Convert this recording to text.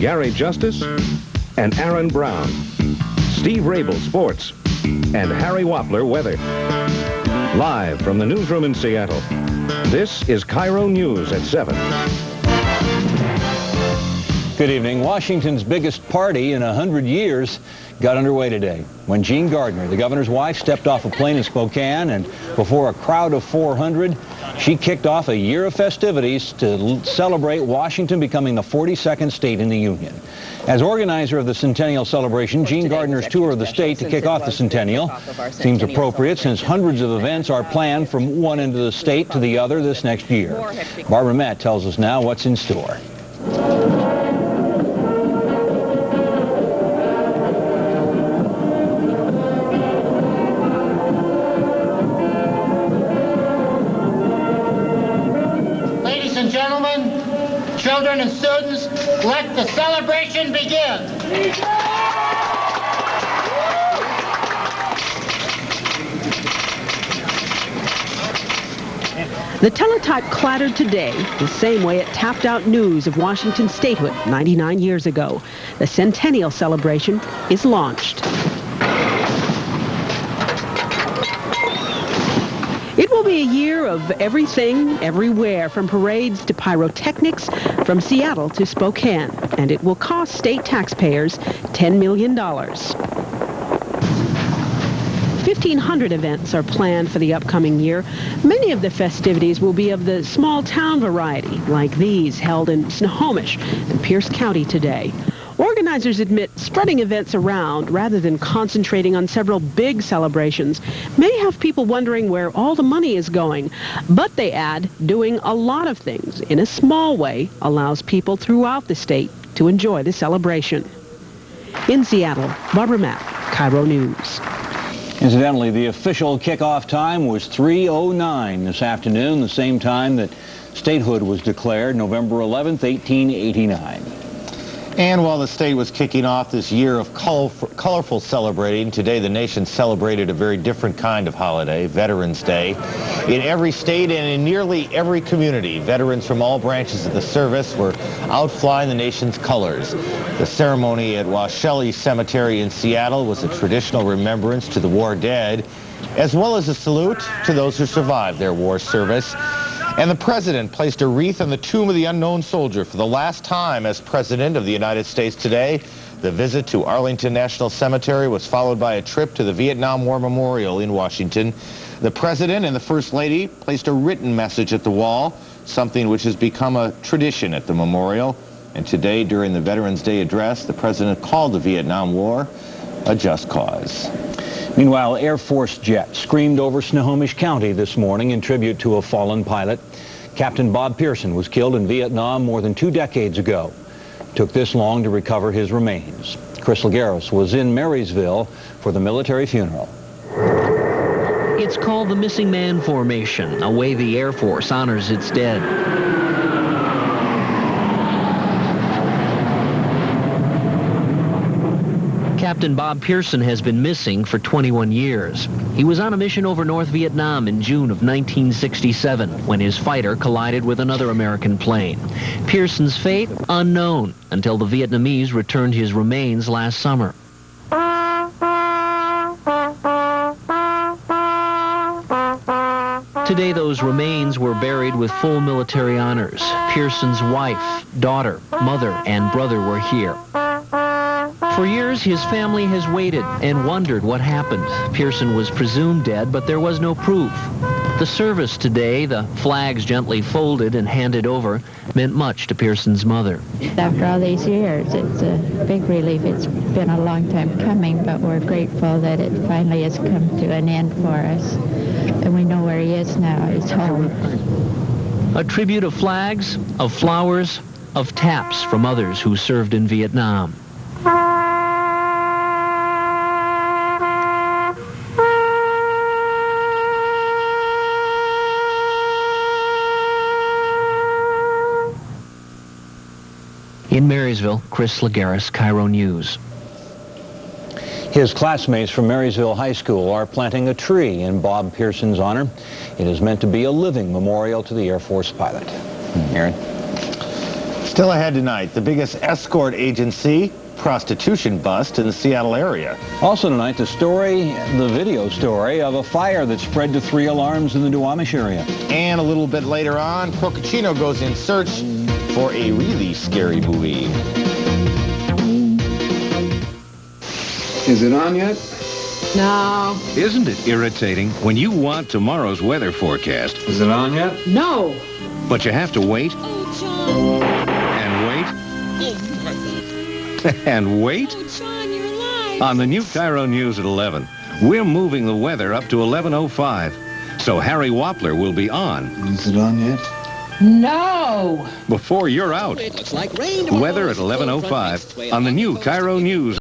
Gary Justice and Aaron Brown. Steve Rabel, sports, and Harry Wappler, weather. Live from the newsroom in Seattle, this is KIRO News at 7. Good evening. Washington's biggest party in 100 years got underway today when Jean Gardner, the governor's wife, stepped off a plane in Spokane, and before a crowd of 400, she kicked off a year of festivities to celebrate Washington becoming the 42nd state in the Union. As organizer of the Centennial celebration, Jean Gardner's tour of the state to kick off the Centennial seems appropriate since hundreds of events are planned from one end of the state to the other this next year. Barbara Matt tells us now what's in store. Ladies and gentlemen, children and students, let the celebration begin. The teletype clattered today the same way it tapped out news of Washington's statehood 99 years ago. The Centennial celebration is launched. It will be a year of everything, everywhere, from parades to pyrotechnics, from Seattle to Spokane, and it will cost state taxpayers $10 million. 1,500 events are planned for the upcoming year. Many of the festivities will be of the small town variety, like these held in Snohomish and Pierce County today. Organizers admit spreading events around rather than concentrating on several big celebrations may have people wondering where all the money is going. But they add, doing a lot of things in a small way allows people throughout the state to enjoy the celebration. In Seattle, Barbara Matt, KIRO News. Incidentally, the official kickoff time was 3:09 this afternoon, the same time that statehood was declared, November 11th, 1889. And while the state was kicking off this year of colorful celebrating, today the nation celebrated a very different kind of holiday, Veterans Day. In every state and in nearly every community, veterans from all branches of the service were out flying the nation's colors. The ceremony at Washelli Cemetery in Seattle was a traditional remembrance to the war dead, as well as a salute to those who survived their war service. And the president placed a wreath on the tomb of the unknown soldier for the last time as president of the United States today. The visit to Arlington National Cemetery was followed by a trip to the Vietnam War Memorial in Washington. The president and the first lady placed a written message at the wall, something which has become a tradition at the memorial. And today, during the Veterans Day address, the president called the Vietnam War a just cause. Meanwhile, Air Force jets screamed over Snohomish County this morning in tribute to a fallen pilot. Captain Bob Pearson was killed in Vietnam more than 2 decades ago. It took this long to recover his remains. Chris Lagueros was in Marysville for the military funeral. It's called the Missing Man Formation, a way the Air Force honors its dead. Captain Bob Pearson has been missing for 21 years. He was on a mission over North Vietnam in June of 1967 when his fighter collided with another American plane. Pearson's fate unknown until the Vietnamese returned his remains last summer. Today, those remains were buried with full military honors. Pearson's wife, daughter, mother, and brother were here. For years, his family has waited and wondered what happened. Pearson was presumed dead, but there was no proof. The service today, the flags gently folded and handed over, meant much to Pearson's mother. After all these years, it's a big relief. It's been a long time coming, but we're grateful that it finally has come to an end for us. And we know where he is now. He's home. A tribute of flags, of flowers, of taps from others who served in Vietnam. In Marysville, Chris Lagueros, KIRO News. His classmates from Marysville High School are planting a tree in Bob Pearson's honor. It is meant to be a living memorial to the Air Force pilot. Aaron? Still ahead tonight, the biggest escort agency prostitution bust in the Seattle area. Also tonight, the video story of a fire that spread to 3 alarms in the Duwamish area. And a little bit later on, Procacino goes in search for a really scary movie. Is it on yet? No. Isn't it irritating when you want tomorrow's weather forecast, Is it on yet? No. but you have to wait and wait and wait? On the new KIRO News at 11, we're moving the weather up to 11:05, so Harry Wappler will be on Is it on yet? No. before you're out. It looks like rain tomorrow. Weather at 11:05 on the new KIRO News.